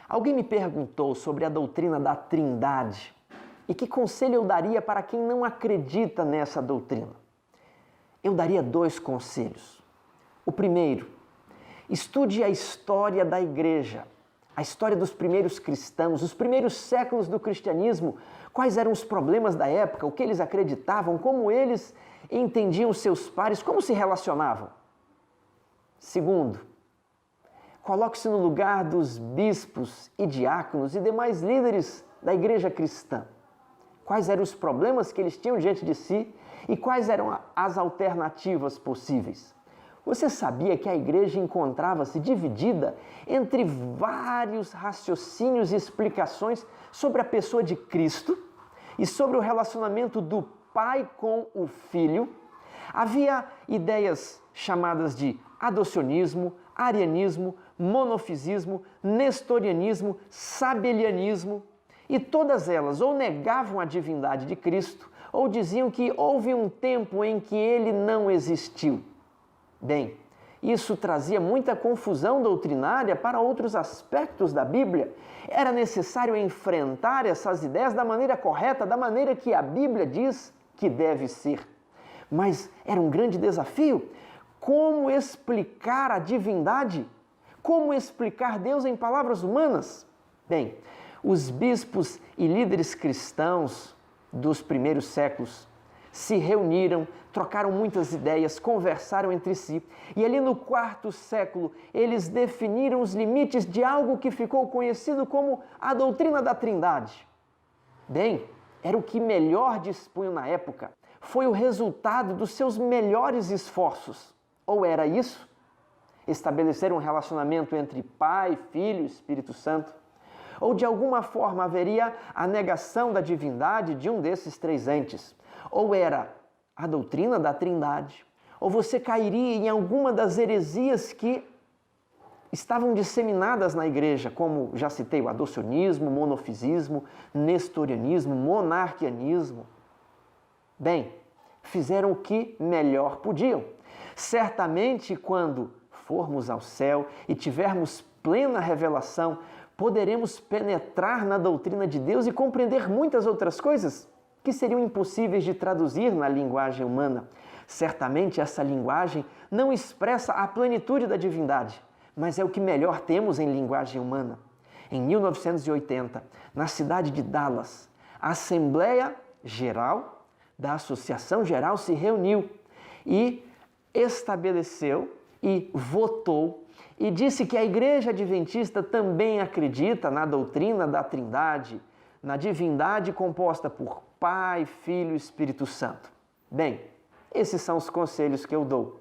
Alguém me perguntou sobre a doutrina da Trindade e que conselho eu daria para quem não acredita nessa doutrina. Eu daria 2 conselhos. O primeiro, estude a história da igreja, a história dos primeiros cristãos, os primeiros séculos do cristianismo, quais eram os problemas da época, o que eles acreditavam, como eles entendiam os seus pares, como se relacionavam. Segundo, coloque-se no lugar dos bispos e diáconos e demais líderes da igreja cristã. Quais eram os problemas que eles tinham diante de si e quais eram as alternativas possíveis? Você sabia que a igreja encontrava-se dividida entre vários raciocínios e explicações sobre a pessoa de Cristo e sobre o relacionamento do Pai com o Filho? Havia ideias chamadas de adocionismo, arianismo, monofisismo, nestorianismo, sabelianismo, e todas elas ou negavam a divindade de Cristo ou diziam que houve um tempo em que ele não existiu. Bem, isso trazia muita confusão doutrinária para outros aspectos da Bíblia. Era necessário enfrentar essas ideias da maneira correta, da maneira que a Bíblia diz que deve ser. Mas era um grande desafio. Como explicar a divindade? Como explicar Deus em palavras humanas? Bem, os bispos e líderes cristãos dos primeiros séculos se reuniram, trocaram muitas ideias, conversaram entre si e ali no 4º século eles definiram os limites de algo que ficou conhecido como a doutrina da Trindade. Bem, era o que melhor dispunham na época, foi o resultado dos seus melhores esforços. Ou era isso? Estabelecer um relacionamento entre Pai, Filho e Espírito Santo? Ou de alguma forma haveria a negação da divindade de um desses 3 entes? Ou era a doutrina da Trindade? Ou você cairia em alguma das heresias que estavam disseminadas na igreja, como já citei, o adocionismo, monofisismo, nestorianismo, monarquianismo? Bem, fizeram o que melhor podiam. Certamente, quando formos ao céu e tivermos plena revelação, poderemos penetrar na doutrina de Deus e compreender muitas outras coisas que seriam impossíveis de traduzir na linguagem humana. Certamente essa linguagem não expressa a plenitude da divindade, mas é o que melhor temos em linguagem humana. Em 1980, na cidade de Dallas, a Assembleia Geral da Associação Geral se reuniu e estabeleceu e votou e disse que a Igreja Adventista também acredita na doutrina da Trindade, na divindade composta por Pai, Filho e Espírito Santo. Bem, esses são os conselhos que eu dou.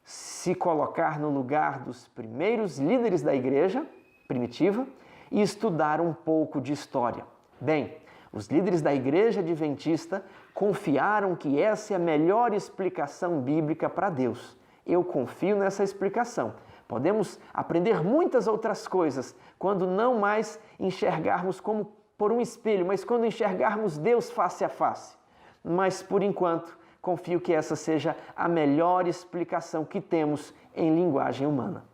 Se colocar no lugar dos primeiros líderes da igreja primitiva e estudar um pouco de história. Bem, os líderes da Igreja Adventista confiaram que essa é a melhor explicação bíblica para Deus. Eu confio nessa explicação. Podemos aprender muitas outras coisas quando não mais enxergarmos como por um espelho, mas quando enxergarmos Deus face a face. Mas, por enquanto, confio que essa seja a melhor explicação que temos em linguagem humana.